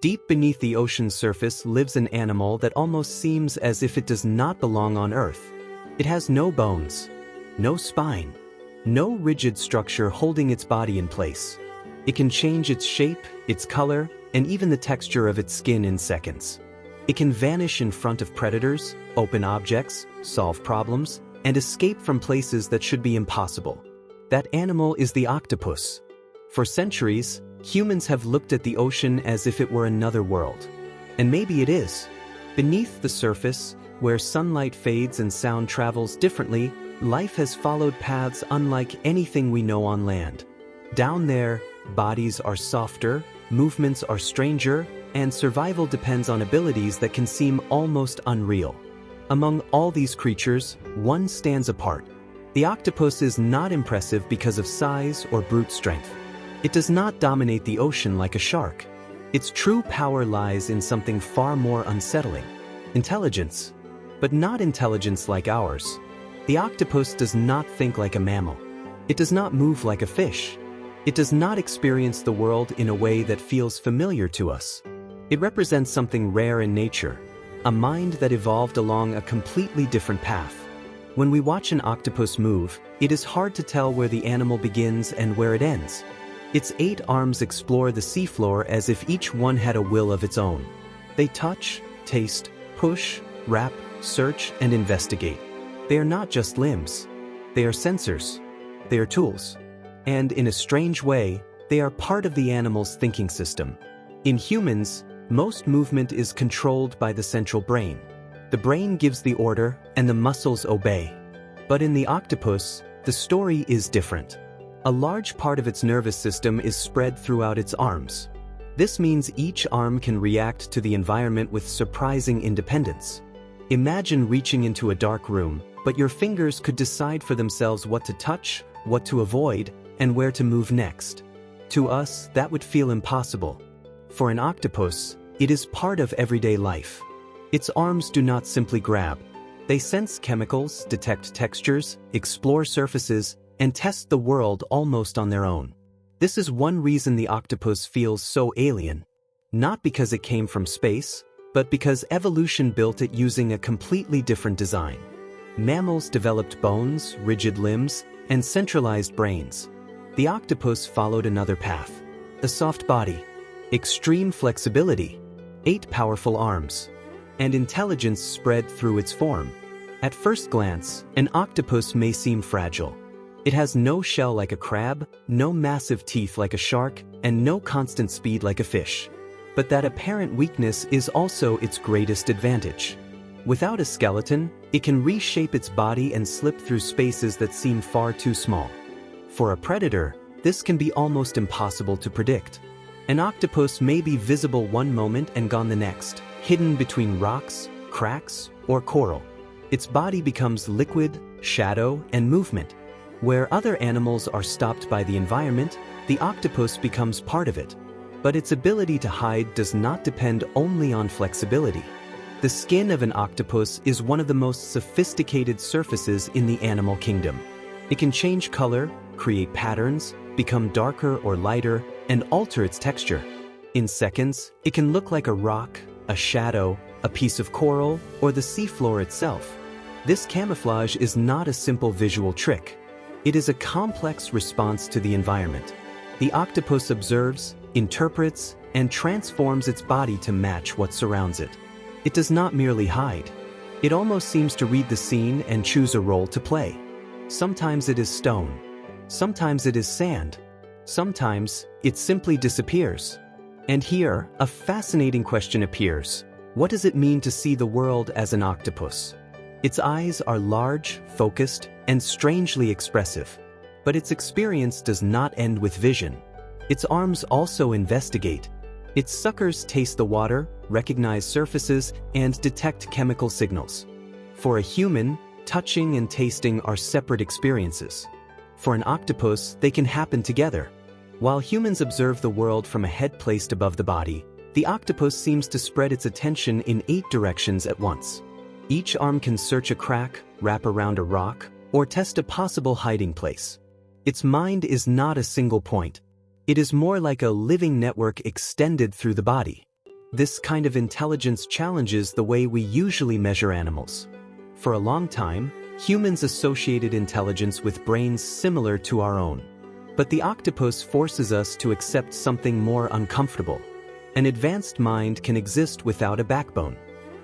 Deep beneath the ocean's surface lives an animal that almost seems as if it does not belong on Earth. It has no bones, no spine, no rigid structure holding its body in place. It can change its shape, its color, and even the texture of its skin in seconds. It can vanish in front of predators, open objects, solve problems, and escape from places that should be impossible. That animal is the octopus. For centuries, humans have looked at the ocean as if it were another world. And maybe it is. Beneath the surface, where sunlight fades and sound travels differently, life has followed paths unlike anything we know on land. Down there, bodies are softer, movements are stranger, and survival depends on abilities that can seem almost unreal. Among all these creatures, one stands apart. The octopus is not impressive because of size or brute strength. It does not dominate the ocean like a shark. Its true power lies in something far more unsettling: intelligence. But not intelligence like ours. The octopus does not think like a mammal. It does not move like a fish. It does not experience the world in a way that feels familiar to us. It represents something rare in nature, a mind that evolved along a completely different path. When we watch an octopus move, it is hard to tell where the animal begins and where it ends. Its 8 arms explore the seafloor as if each one had a will of its own. They touch, taste, push, wrap, search, and investigate. They are not just limbs. They are sensors. They are tools. And in a strange way, they are part of the animal's thinking system. In humans, most movement is controlled by the central brain. The brain gives the order, and the muscles obey. But in the octopus, the story is different. A large part of its nervous system is spread throughout its arms. This means each arm can react to the environment with surprising independence. Imagine reaching into a dark room, but your fingers could decide for themselves what to touch, what to avoid, and where to move next. To us, that would feel impossible. For an octopus, it is part of everyday life. Its arms do not simply grab. They sense chemicals, detect textures, explore surfaces, and test the world almost on their own. This is one reason the octopus feels so alien. Not because it came from space, but because evolution built it using a completely different design. Mammals developed bones, rigid limbs, and centralized brains. The octopus followed another path: a soft body, extreme flexibility, 8 powerful arms, and intelligence spread through its form. At first glance, an octopus may seem fragile. It has no shell like a crab, no massive teeth like a shark, and no constant speed like a fish. But that apparent weakness is also its greatest advantage. Without a skeleton, it can reshape its body and slip through spaces that seem far too small. For a predator, this can be almost impossible to predict. An octopus may be visible one moment and gone the next, hidden between rocks, cracks, or coral. Its body becomes liquid, shadow, and movement. Where other animals are stopped by the environment, the octopus becomes part of it. But its ability to hide does not depend only on flexibility. The skin of an octopus is one of the most sophisticated surfaces in the animal kingdom. It can change color, create patterns, become darker or lighter, and alter its texture. In seconds, it can look like a rock, a shadow, a piece of coral, or the seafloor itself. This camouflage is not a simple visual trick. It is a complex response to the environment. The octopus observes, interprets, and transforms its body to match what surrounds it. It does not merely hide. It almost seems to read the scene and choose a role to play. Sometimes it is stone. Sometimes it is sand. Sometimes it simply disappears. And here, a fascinating question appears. What does it mean to see the world as an octopus? Its eyes are large, focused, and strangely expressive. But its experience does not end with vision. Its arms also investigate. Its suckers taste the water, recognize surfaces, and detect chemical signals. For a human, touching and tasting are separate experiences. For an octopus, they can happen together. While humans observe the world from a head placed above the body, the octopus seems to spread its attention in 8 directions at once. Each arm can search a crack, wrap around a rock, or test a possible hiding place. Its mind is not a single point. It is more like a living network extended through the body. This kind of intelligence challenges the way we usually measure animals. For a long time, humans associated intelligence with brains similar to our own. But the octopus forces us to accept something more uncomfortable. An advanced mind can exist without a backbone,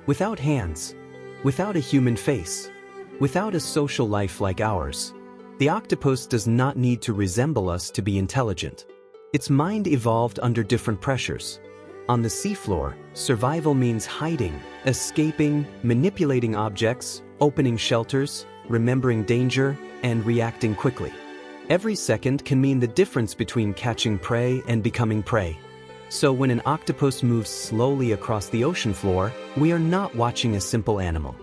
without hands, without a human face, without a social life like ours. The octopus does not need to resemble us to be intelligent. Its mind evolved under different pressures. On the seafloor, survival means hiding, escaping, manipulating objects, opening shelters, remembering danger, and reacting quickly. Every second can mean the difference between catching prey and becoming prey. So when an octopus moves slowly across the ocean floor, we are not watching a simple animal.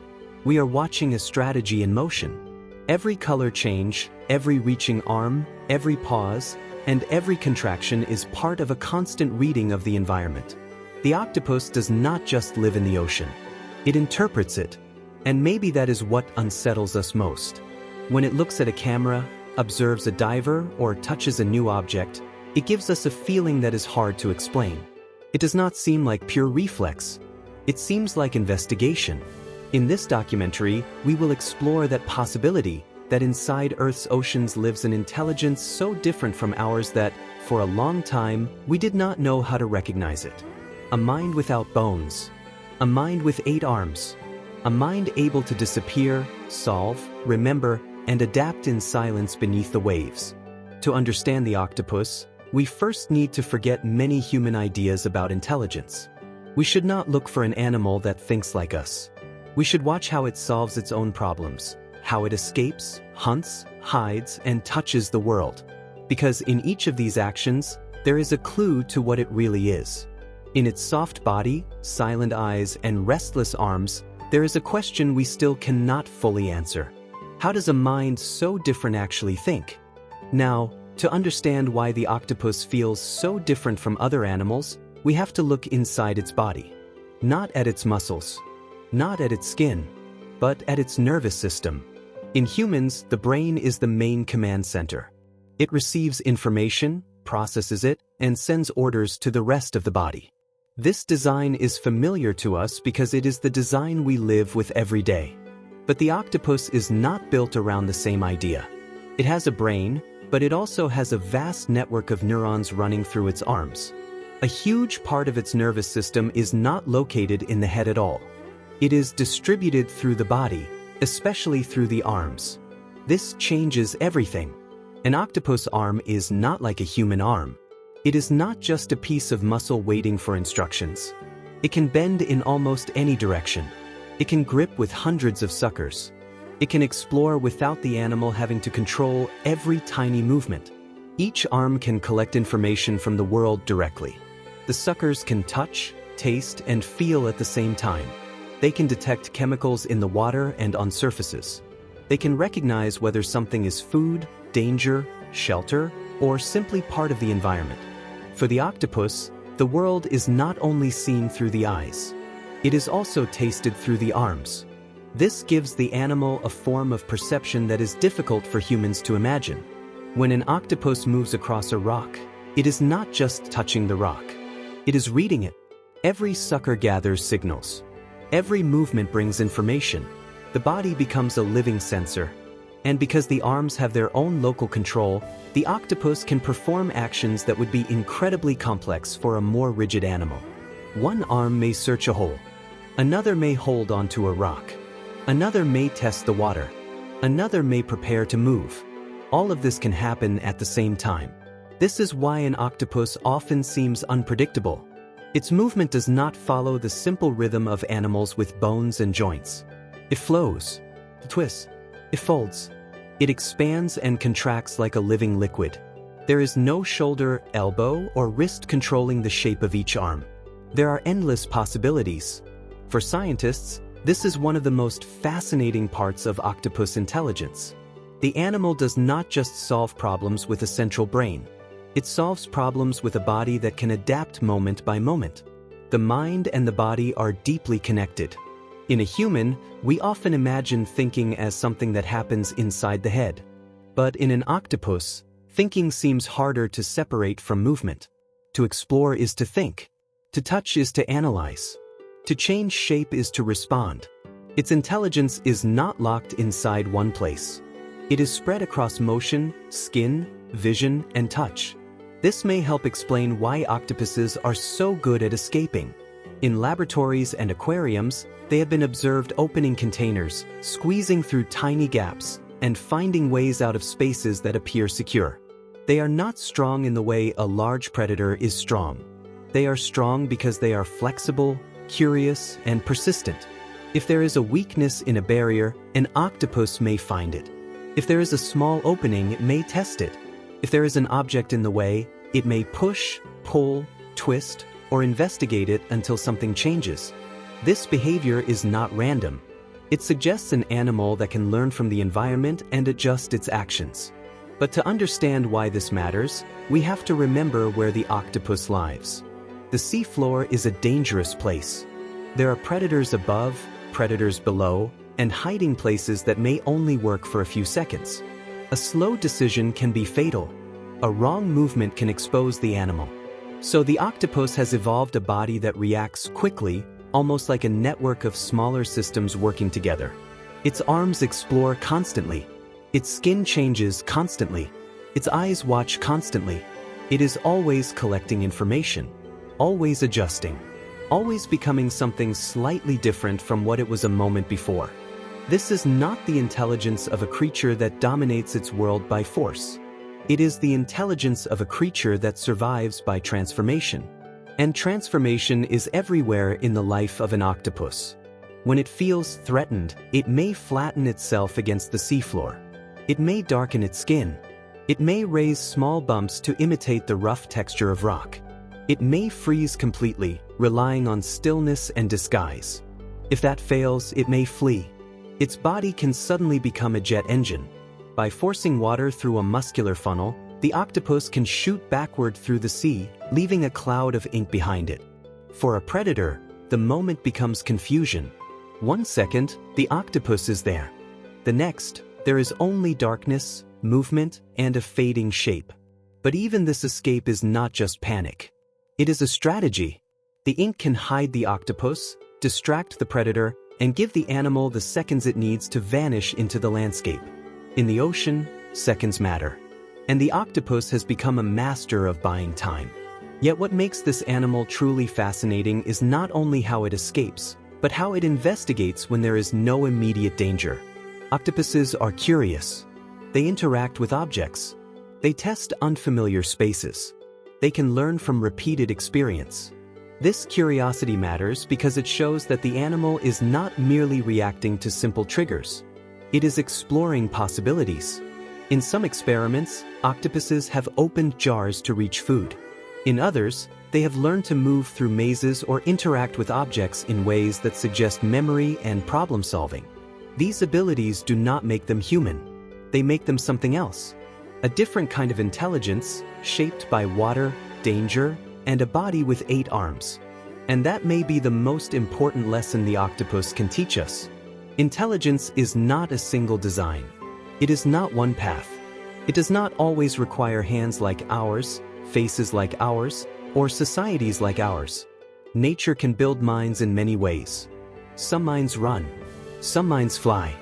We are watching a strategy in motion. Every color change, every reaching arm, every pause, and every contraction is part of a constant reading of the environment. The octopus does not just live in the ocean. It interprets it, and maybe that is what unsettles us most. When it looks at a camera, observes a diver, or touches a new object, it gives us a feeling that is hard to explain. It does not seem like pure reflex. It seems like investigation. In this documentary, we will explore that possibility, that inside Earth's oceans lives an intelligence so different from ours that, for a long time, we did not know how to recognize it. A mind without bones. A mind with 8 arms. A mind able to disappear, solve, remember, and adapt in silence beneath the waves. To understand the octopus, we first need to forget many human ideas about intelligence. We should not look for an animal that thinks like us. We should watch how it solves its own problems, how it escapes, hunts, hides, and touches the world. Because in each of these actions, there is a clue to what it really is. In its soft body, silent eyes, and restless arms, there is a question we still cannot fully answer. How does a mind so different actually think? Now, to understand why the octopus feels so different from other animals, we have to look inside its body. Not at its muscles, not at its skin, but at its nervous system. In humans, the brain is the main command center. It receives information, processes it, and sends orders to the rest of the body. This design is familiar to us because it is the design we live with every day. But the octopus is not built around the same idea. It has a brain, but it also has a vast network of neurons running through its arms. A huge part of its nervous system is not located in the head at all. It is distributed through the body, especially through the arms. This changes everything. An octopus arm is not like a human arm. It is not just a piece of muscle waiting for instructions. It can bend in almost any direction. It can grip with hundreds of suckers. It can explore without the animal having to control every tiny movement. Each arm can collect information from the world directly. The suckers can touch, taste, and feel at the same time. They can detect chemicals in the water and on surfaces. They can recognize whether something is food, danger, shelter, or simply part of the environment. For the octopus, the world is not only seen through the eyes. It is also tasted through the arms. This gives the animal a form of perception that is difficult for humans to imagine. When an octopus moves across a rock, it is not just touching the rock. It is reading it. Every sucker gathers signals. Every movement brings information. The body becomes a living sensor. And because the arms have their own local control, the octopus can perform actions that would be incredibly complex for a more rigid animal. One arm may search a hole. Another may hold onto a rock. Another may test the water. Another may prepare to move. All of this can happen at the same time. This is why an octopus often seems unpredictable. Its movement does not follow the simple rhythm of animals with bones and joints. It flows, it twists, it folds. It expands and contracts like a living liquid. There is no shoulder, elbow, or wrist controlling the shape of each arm. There are endless possibilities. For scientists, this is one of the most fascinating parts of octopus intelligence. The animal does not just solve problems with a central brain. It solves problems with a body that can adapt moment by moment. The mind and the body are deeply connected. In a human, we often imagine thinking as something that happens inside the head. But in an octopus, thinking seems harder to separate from movement. To explore is to think. To touch is to analyze. To change shape is to respond. Its intelligence is not locked inside one place. It is spread across motion, skin, vision, and touch. This may help explain why octopuses are so good at escaping. In laboratories and aquariums, they have been observed opening containers, squeezing through tiny gaps, and finding ways out of spaces that appear secure. They are not strong in the way a large predator is strong. They are strong because they are flexible, curious, and persistent. If there is a weakness in a barrier, an octopus may find it. If there is a small opening, it may test it. If there is an object in the way, it may push, pull, twist, or investigate it until something changes. This behavior is not random. It suggests an animal that can learn from the environment and adjust its actions. But to understand why this matters, we have to remember where the octopus lives. The seafloor is a dangerous place. There are predators above, predators below, and hiding places that may only work for a few seconds. A slow decision can be fatal. A wrong movement can expose the animal. So the octopus has evolved a body that reacts quickly, almost like a network of smaller systems working together. Its arms explore constantly. Its skin changes constantly. Its eyes watch constantly. It is always collecting information, always adjusting, always becoming something slightly different from what it was a moment before. This is not the intelligence of a creature that dominates its world by force. It is the intelligence of a creature that survives by transformation. And transformation is everywhere in the life of an octopus. When it feels threatened, it may flatten itself against the seafloor. It may darken its skin. It may raise small bumps to imitate the rough texture of rock. It may freeze completely, relying on stillness and disguise. If that fails, it may flee. Its body can suddenly become a jet engine. By forcing water through a muscular funnel, the octopus can shoot backward through the sea, leaving a cloud of ink behind it. For a predator, the moment becomes confusion. 1 second, the octopus is there. The next, there is only darkness, movement, and a fading shape. But even this escape is not just panic. It is a strategy. The ink can hide the octopus, distract the predator, and give the animal the seconds it needs to vanish into the landscape. In the ocean, seconds matter. And the octopus has become a master of buying time. Yet what makes this animal truly fascinating is not only how it escapes, but how it investigates when there is no immediate danger. Octopuses are curious. They interact with objects. They test unfamiliar spaces. They can learn from repeated experience. This curiosity matters because it shows that the animal is not merely reacting to simple triggers. It is exploring possibilities. In some experiments, octopuses have opened jars to reach food. In others, they have learned to move through mazes or interact with objects in ways that suggest memory and problem-solving. These abilities do not make them human. They make them something else. A different kind of intelligence, shaped by water, danger, and a body with 8 arms. And that may be the most important lesson the octopus can teach us. Intelligence is not a single design. It is not one path. It does not always require hands like ours, faces like ours, or societies like ours. Nature can build minds in many ways. Some minds run. Some minds fly.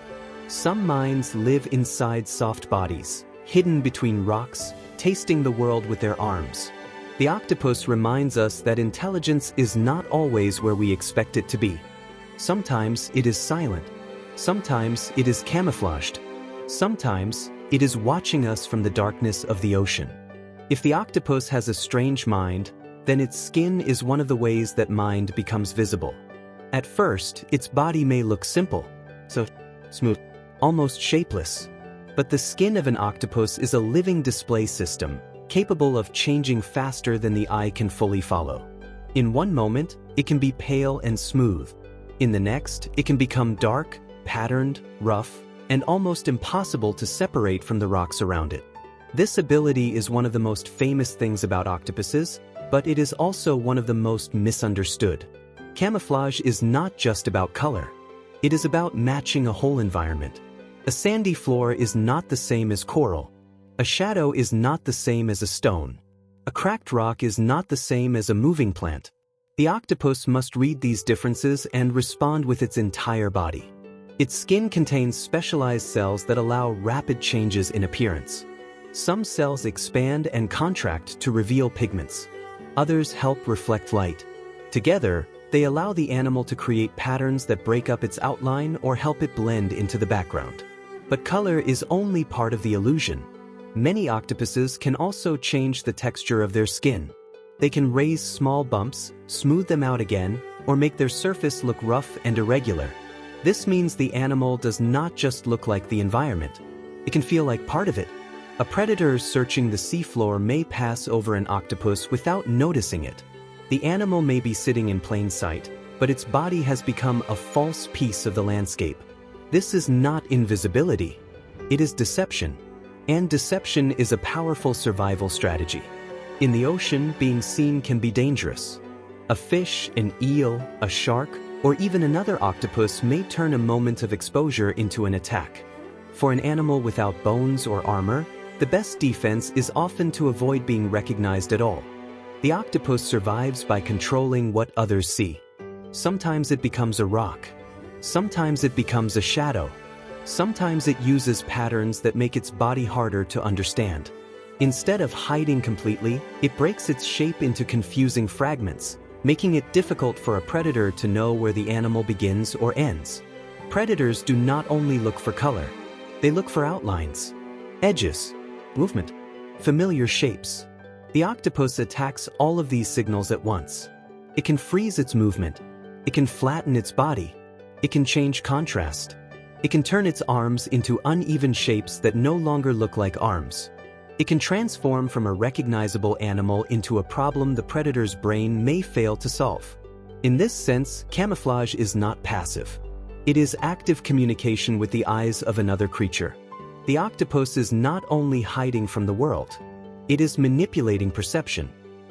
Some minds live inside soft bodies, hidden between rocks, tasting the world with their arms. The octopus reminds us that intelligence is not always where we expect it to be. Sometimes it is silent. Sometimes it is camouflaged. Sometimes it is watching us from the darkness of the ocean. If the octopus has a strange mind, then its skin is one of the ways that mind becomes visible. At first, its body may look simple, so smooth, almost shapeless. But the skin of an octopus is a living display system, capable of changing faster than the eye can fully follow. In one moment, it can be pale and smooth. In the next, it can become dark, patterned, rough, and almost impossible to separate from the rocks around it. This ability is one of the most famous things about octopuses, but it is also one of the most misunderstood. Camouflage is not just about color. It is about matching a whole environment. A sandy floor is not the same as coral. A shadow is not the same as a stone. A cracked rock is not the same as a moving plant. The octopus must read these differences and respond with its entire body. Its skin contains specialized cells that allow rapid changes in appearance. Some cells expand and contract to reveal pigments. Others help reflect light. Together, they allow the animal to create patterns that break up its outline or help it blend into the background. But color is only part of the illusion. Many octopuses can also change the texture of their skin. They can raise small bumps, smooth them out again, or make their surface look rough and irregular. This means the animal does not just look like the environment. It can feel like part of it. A predator searching the seafloor may pass over an octopus without noticing it. The animal may be sitting in plain sight, but its body has become a false piece of the landscape. This is not invisibility. It is deception. And deception is a powerful survival strategy. In the ocean, being seen can be dangerous. A fish, an eel, a shark, or even another octopus may turn a moment of exposure into an attack. For an animal without bones or armor, the best defense is often to avoid being recognized at all. The octopus survives by controlling what others see. Sometimes it becomes a rock. Sometimes it becomes a shadow. Sometimes it uses patterns that make its body harder to understand. Instead of hiding completely, it breaks its shape into confusing fragments, making it difficult for a predator to know where the animal begins or ends. Predators do not only look for color. They look for outlines, edges, movement, familiar shapes. The octopus attacks all of these signals at once. It can freeze its movement. It can flatten its body. It can change contrast. It can turn its arms into uneven shapes that no longer look like arms. It can transform from a recognizable animal into a problem the predator's brain may fail to solve. In this sense, camouflage is not passive. It is active communication with the eyes of another creature. The octopus is not only hiding from the world, it is manipulating perception.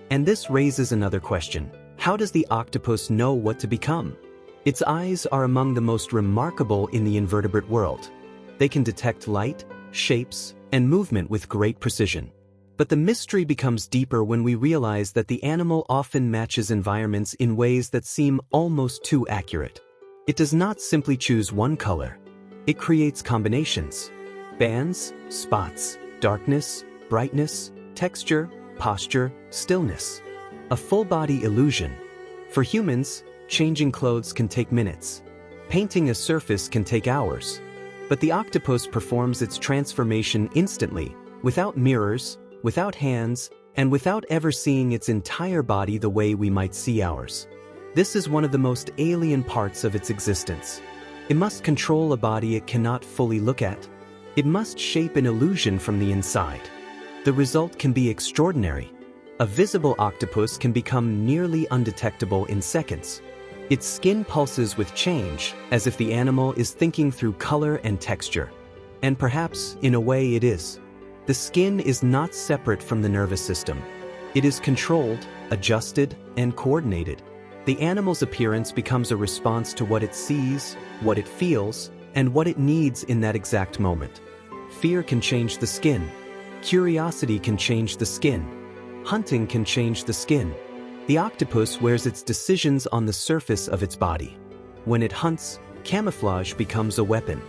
And this raises another question. How does the octopus know what to become? Its eyes are among the most remarkable in the invertebrate world. They can detect light, shapes, and movement with great precision. But the mystery becomes deeper when we realize that the animal often matches environments in ways that seem almost too accurate. It does not simply choose one color. It creates combinations. Bands, spots, darkness, brightness, texture, posture, stillness. A full-body illusion. For humans, changing clothes can take minutes. Painting a surface can take hours. But the octopus performs its transformation instantly, without mirrors, without hands, and without ever seeing its entire body the way we might see ours. This is one of the most alien parts of its existence. It must control a body it cannot fully look at. It must shape an illusion from the inside. The result can be extraordinary. A visible octopus can become nearly undetectable in seconds. Its skin pulses with change, as if the animal is thinking through color and texture. And perhaps, in a way, it is. The skin is not separate from the nervous system. It is controlled, adjusted, and coordinated. The animal's appearance becomes a response to what it sees, what it feels, and what it needs in that exact moment. Fear can change the skin. Curiosity can change the skin. Hunting can change the skin. The octopus wears its decisions on the surface of its body. When it hunts, camouflage becomes a weapon.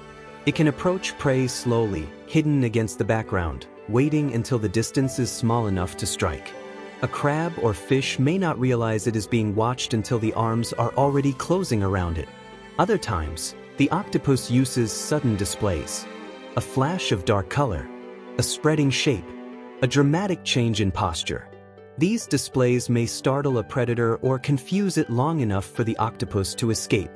It can approach prey slowly, hidden against the background, waiting until the distance is small enough to strike. A crab or fish may not realize it is being watched until the arms are already closing around it. Other times, the octopus uses sudden displays. A flash of dark color, a spreading shape, a dramatic change in posture. These displays may startle a predator or confuse it long enough for the octopus to escape.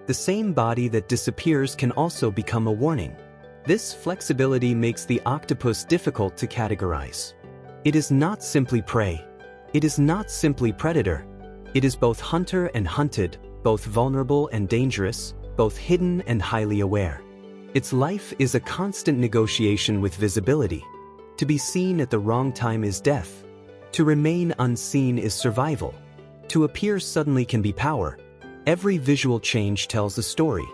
The same body that disappears can also become a warning. This flexibility makes the octopus difficult to categorize. It is not simply prey. It is not simply predator. It is both hunter and hunted, both vulnerable and dangerous, both hidden and highly aware. Its life is a constant negotiation with visibility. To be seen at the wrong time is death. To remain unseen is survival. To appear suddenly can be power. Every visual change tells a story.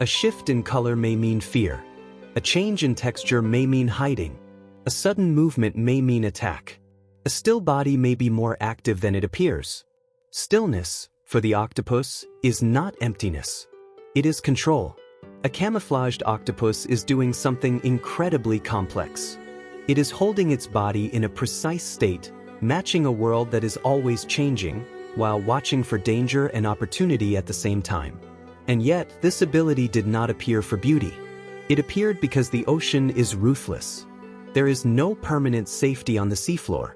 A shift in color may mean fear. A change in texture may mean hiding. A sudden movement may mean attack. A still body may be more active than it appears. Stillness, for the octopus, is not emptiness. It is control. A camouflaged octopus is doing something incredibly complex. It is holding its body in a precise state, matching a world that is always changing, while watching for danger and opportunity at the same time. And yet, this ability did not appear for beauty. It appeared because the ocean is ruthless. There is no permanent safety on the seafloor.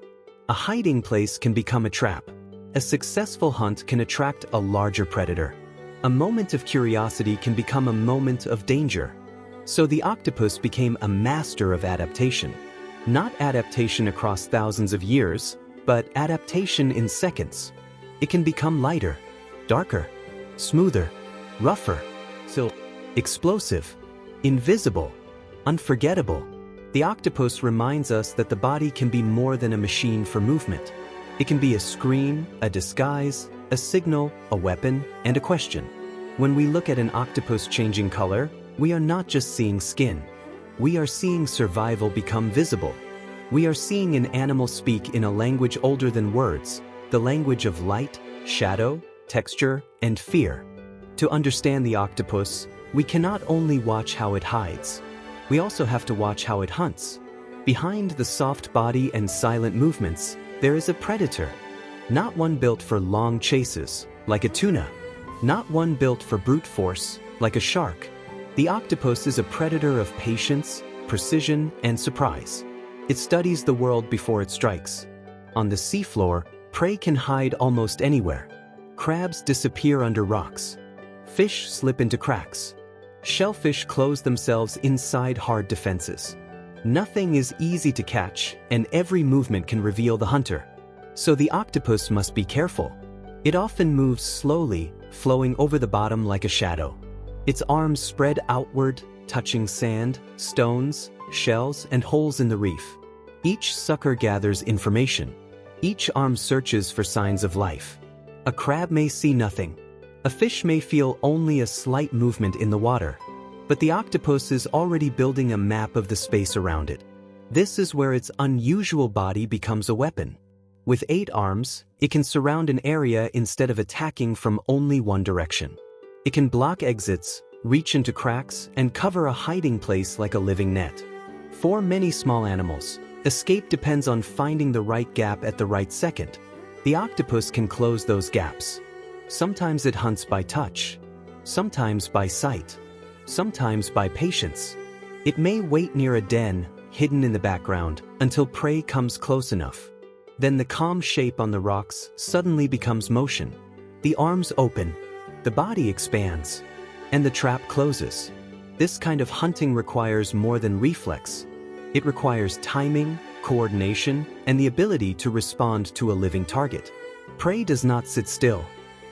A hiding place can become a trap. A successful hunt can attract a larger predator. A moment of curiosity can become a moment of danger. So the octopus became a master of adaptation. Not adaptation across thousands of years, but adaptation in seconds. It can become lighter, darker, smoother, rougher, explosive, invisible, unforgettable. The octopus reminds us that the body can be more than a machine for movement. It can be a screen, a disguise, a signal, a weapon, and a question. When we look at an octopus changing color, we are not just seeing skin. We are seeing survival become visible. We are seeing an animal speak in a language older than words, the language of light, shadow, texture, and fear. To understand the octopus, we cannot only watch how it hides. We also have to watch how it hunts. Behind the soft body and silent movements, there is a predator. Not one built for long chases, like a tuna. Not one built for brute force, like a shark. The octopus is a predator of patience, precision, and surprise. It studies the world before it strikes. On the seafloor, prey can hide almost anywhere. Crabs disappear under rocks. Fish slip into cracks. Shellfish close themselves inside hard defenses. Nothing is easy to catch, and every movement can reveal the hunter. So the octopus must be careful. It often moves slowly, flowing over the bottom like a shadow. Its arms spread outward, touching sand, stones, shells, and holes in the reef. Each sucker gathers information. Each arm searches for signs of life. A crab may see nothing. A fish may feel only a slight movement in the water. But the octopus is already building a map of the space around it. This is where its unusual body becomes a weapon. With 8 arms, it can surround an area instead of attacking from only one direction. It can block exits, reach into cracks, and cover a hiding place like a living net. For many small animals, escape depends on finding the right gap at the right second. The octopus can close those gaps. Sometimes it hunts by touch, sometimes by sight, sometimes by patience. It may wait near a den, hidden in the background, until prey comes close enough. Then the calm shape on the rocks suddenly becomes motion. The arms open, the body expands, and the trap closes. This kind of hunting requires more than reflex. It requires timing, coordination, and the ability to respond to a living target. Prey does not sit still.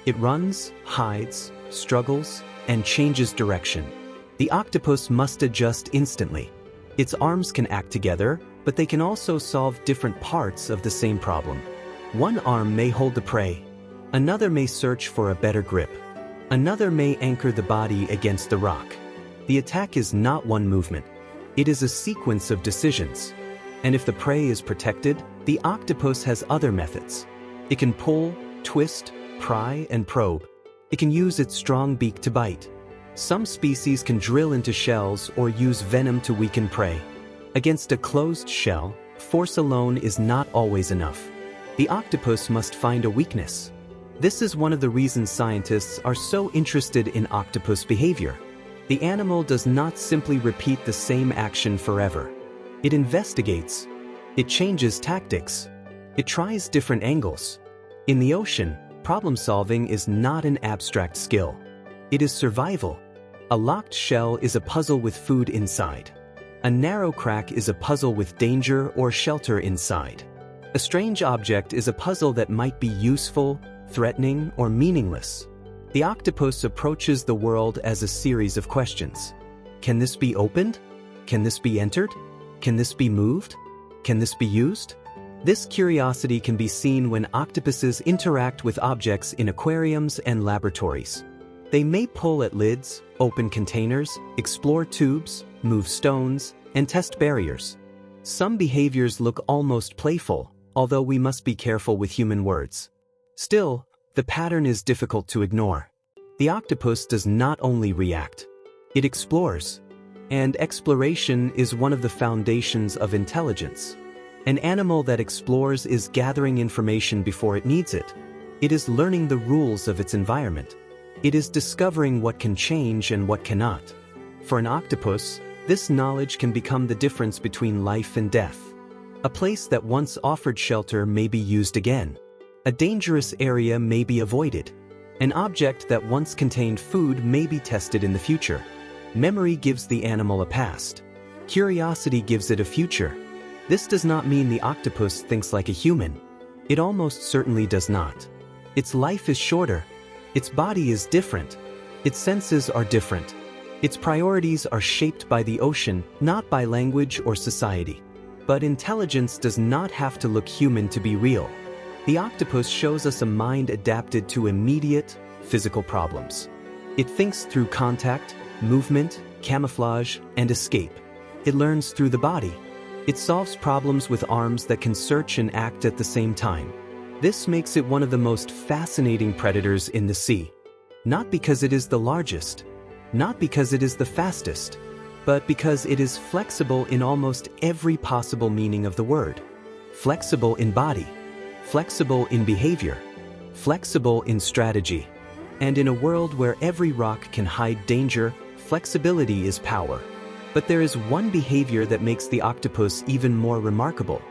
It runs, hides, struggles, and changes direction. The octopus must adjust instantly. Its arms can act together, but they can also solve different parts of the same problem. One arm may hold the prey. Another may search for a better grip. Another may anchor the body against the rock. The attack is not one movement. It is a sequence of decisions. And if the prey is protected, the octopus has other methods. It can pull, twist, pry, and probe. It can use its strong beak to bite. Some species can drill into shells or use venom to weaken prey. Against a closed shell, force alone is not always enough. The octopus must find a weakness. This is one of the reasons scientists are so interested in octopus behavior. The animal does not simply repeat the same action forever. It investigates. It changes tactics. It tries different angles. In the ocean, problem solving is not an abstract skill. It is survival. A locked shell is a puzzle with food inside. A narrow crack is a puzzle with danger or shelter inside. A strange object is a puzzle that might be useful, threatening, or meaningless. The octopus approaches the world as a series of questions. Can this be opened? Can this be entered? Can this be moved? Can this be used? This curiosity can be seen when octopuses interact with objects in aquariums and laboratories. They may pull at lids, open containers, explore tubes, move stones, and test barriers. Some behaviors look almost playful, although we must be careful with human words. Still, the pattern is difficult to ignore. The octopus does not only react, it explores. And exploration is one of the foundations of intelligence. An animal that explores is gathering information before it needs it. It is learning the rules of its environment. It is discovering what can change and what cannot. For an octopus, this knowledge can become the difference between life and death. A place that once offered shelter may be used again. A dangerous area may be avoided. An object that once contained food may be tested in the future. Memory gives the animal a past. Curiosity gives it a future. This does not mean the octopus thinks like a human. It almost certainly does not. Its life is shorter. Its body is different. Its senses are different. Its priorities are shaped by the ocean, not by language or society. But intelligence does not have to look human to be real. The octopus shows us a mind adapted to immediate, physical problems. It thinks through contact, movement, camouflage, and escape. It learns through the body. It solves problems with arms that can search and act at the same time. This makes it one of the most fascinating predators in the sea. Not because it is the largest, not because it is the fastest, but because it is flexible in almost every possible meaning of the word. Flexible in body, flexible in behavior, flexible in strategy. And in a world where every rock can hide danger, flexibility is power. But there is one behavior that makes the octopus even more remarkable.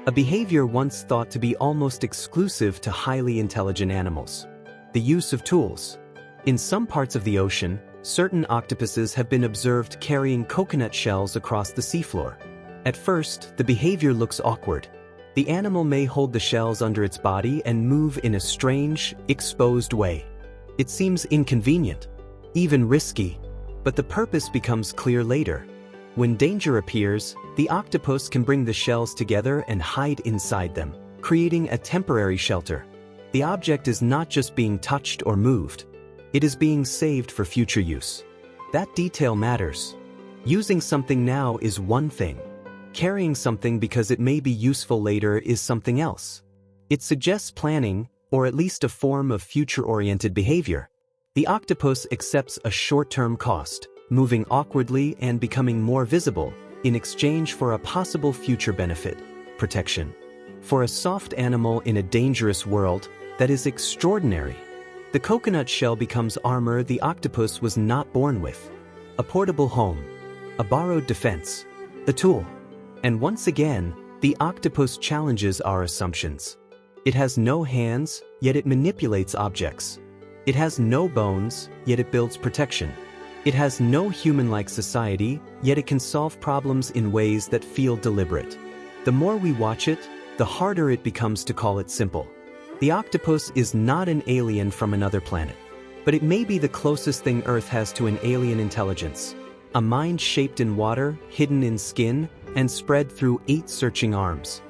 A behavior once thought to be almost exclusive to highly intelligent animals. The use of tools. In some parts of the ocean, certain octopuses have been observed carrying coconut shells across the seafloor. At first, the behavior looks awkward. The animal may hold the shells under its body and move in a strange, exposed way. It seems inconvenient, even risky, but the purpose becomes clear later. When danger appears, the octopus can bring the shells together and hide inside them, creating a temporary shelter. The object is not just being touched or moved, it is being saved for future use. That detail matters. Using something now is one thing. Carrying something because it may be useful later is something else. It suggests planning, or at least a form of future-oriented behavior. The octopus accepts a short-term cost, moving awkwardly and becoming more visible, in exchange for a possible future benefit, protection. For a soft animal in a dangerous world, that is extraordinary. The coconut shell becomes armor the octopus was not born with. A portable home, a borrowed defense, a tool. And once again, the octopus challenges our assumptions. It has no hands, yet it manipulates objects. It has no bones, yet it builds protection. It has no human-like society, yet it can solve problems in ways that feel deliberate. The more we watch it, the harder it becomes to call it simple. The octopus is not an alien from another planet, but it may be the closest thing Earth has to an alien intelligence. A mind shaped in water, hidden in skin, and spread through 8 searching arms.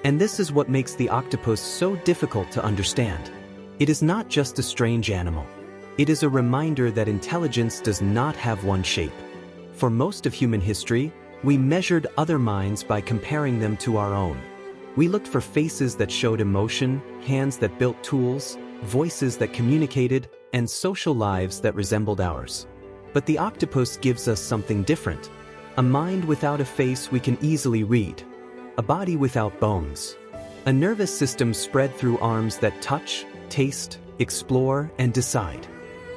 And this is what makes the octopus so difficult to understand. It is not just a strange animal. It is a reminder that intelligence does not have one shape. For most of human history, we measured other minds by comparing them to our own. We looked for faces that showed emotion, hands that built tools, voices that communicated, and social lives that resembled ours. But the octopus gives us something different. A mind without a face we can easily read. A body without bones. A nervous system spread through arms that touch, taste, explore, and decide.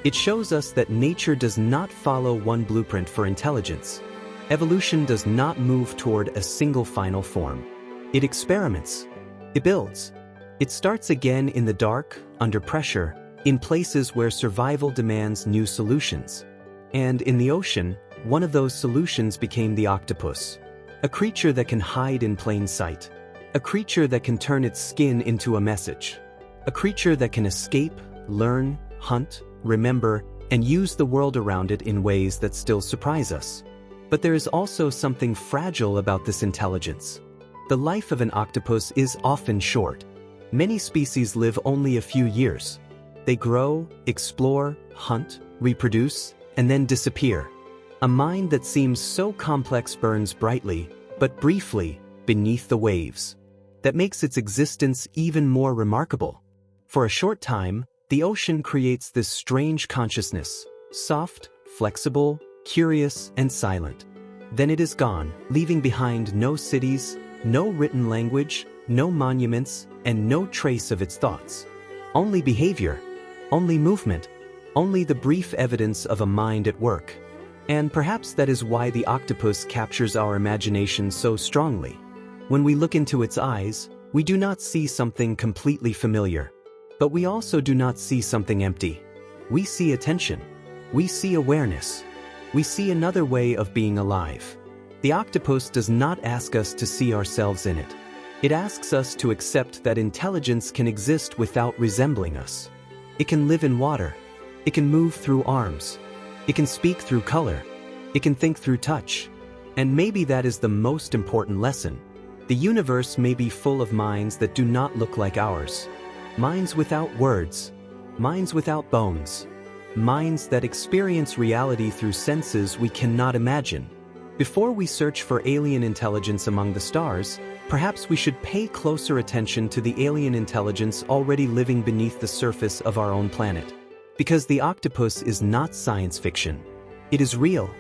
It shows us that nature does not follow one blueprint for intelligence. Evolution does not move toward a single final form. It experiments. It builds. It starts again in the dark, under pressure, in places where survival demands new solutions. And in the ocean, one of those solutions became the octopus. A creature that can hide in plain sight. A creature that can turn its skin into a message. A creature that can escape, learn, hunt, remember, and use the world around it in ways that still surprise us. But there is also something fragile about this intelligence. The life of an octopus is often short. Many species live only a few years. They grow, explore, hunt, reproduce, and then disappear. A mind that seems so complex burns brightly, but briefly, beneath the waves. That makes its existence even more remarkable. For a short time, The ocean creates this strange consciousness, soft, flexible, curious, and silent. Then it is gone, leaving behind no cities, no written language, no monuments, and no trace of its thoughts. Only behavior, only movement, only the brief evidence of a mind at work. And perhaps that is why the octopus captures our imagination so strongly. When we look into its eyes, we do not see something completely familiar. But we also do not see something empty. We see attention. We see awareness. We see another way of being alive. The octopus does not ask us to see ourselves in it. It asks us to accept that intelligence can exist without resembling us. It can live in water. It can move through arms. It can speak through color. It can think through touch. And maybe that is the most important lesson. The universe may be full of minds that do not look like ours. Minds without words. Minds without bones. Minds that experience reality through senses we cannot imagine. Before we search for alien intelligence among the stars, perhaps we should pay closer attention to the alien intelligence already living beneath the surface of our own planet. Because the octopus is not science fiction. It is real.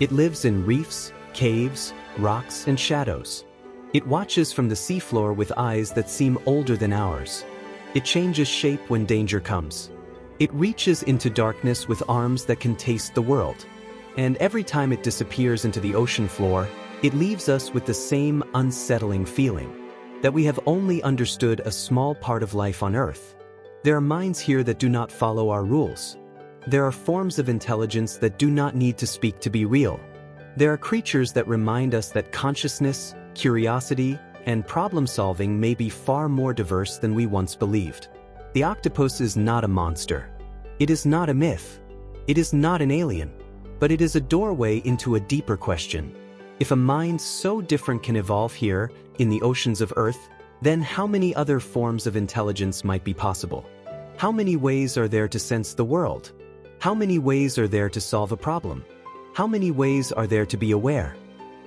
It lives in reefs, caves, rocks, and shadows. It watches from the seafloor with eyes that seem older than ours. It changes shape when danger comes. It reaches into darkness with arms that can taste the world. And every time it disappears into the ocean floor, it leaves us with the same unsettling feeling, that we have only understood a small part of life on Earth. There are minds here that do not follow our rules. There are forms of intelligence that do not need to speak to be real. There are creatures that remind us that consciousness, curiosity, and problem-solving may be far more diverse than we once believed. The octopus is not a monster. It is not a myth. It is not an alien. But it is a doorway into a deeper question. If a mind so different can evolve here, in the oceans of Earth, then how many other forms of intelligence might be possible? How many ways are there to sense the world? How many ways are there to solve a problem? How many ways are there to be aware?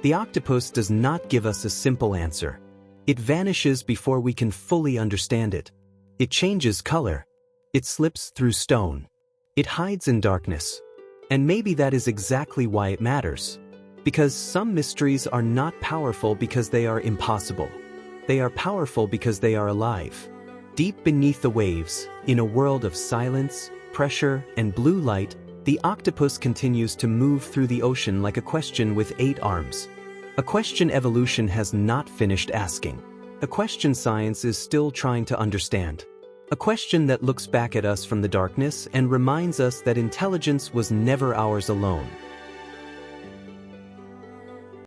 The octopus does not give us a simple answer. It vanishes before we can fully understand it. It changes color. It slips through stone. It hides in darkness. And maybe that is exactly why it matters. Because some mysteries are not powerful because they are impossible. They are powerful because they are alive. Deep beneath the waves, in a world of silence, pressure, and blue light, the octopus continues to move through the ocean like a question with 8 arms. A question evolution has not finished asking. A question science is still trying to understand. A question that looks back at us from the darkness and reminds us that intelligence was never ours alone.